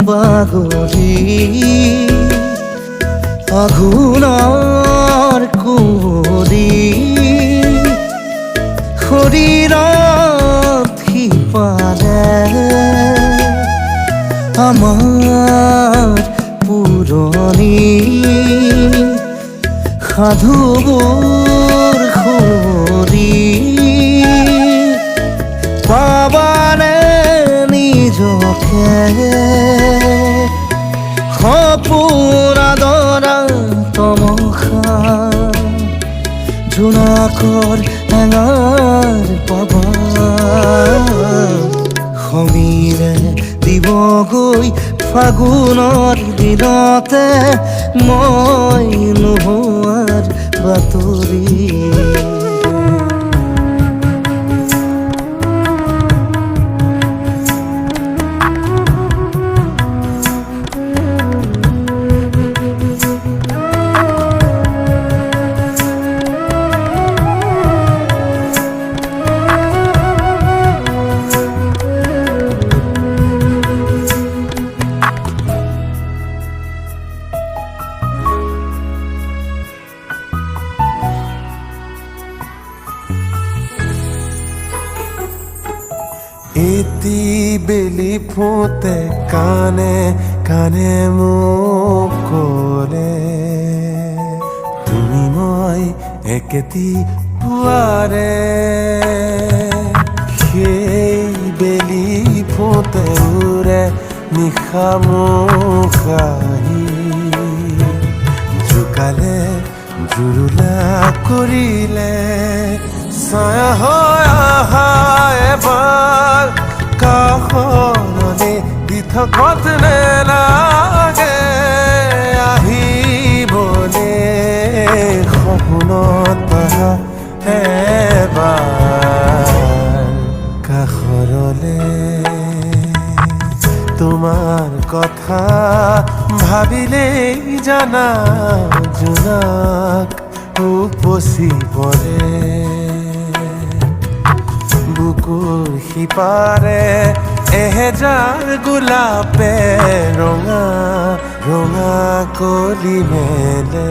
বাগৰি আঘোণৰ কুঁৱলী শৰীৰত সিপালে আমাৰ পুৰণি সাধুবোৰ সুৰি পাবানে নিজকে সপোন আদৰা তমসা জোনাকৰ এঙাৰ পাবা সমীৰে দিবগৈ ফাগুনৰ দিনতে মই নোহোৱাৰ বাতৰি এটি বেলি ফুটে কানে কানে মোক ক'লে তুমি মই একেটি পুৱাৰে সেই বেলি ফুটে উৰে নিশা মোক আহি জোকালে জুৰুলা কৰিলে ছায়া হৈ আহা এবাৰ কাষৰলে দি থকত নেলাগে আহিবলে সপোনত আহা এবাৰ কাষৰলে তোমাৰ কথা ভাবিলেই জানা জোনাক উপচি পৰে বুকুৰ সিপাৰে এহেজাৰ গোলাপে ৰঙা ৰঙা কলি মেলে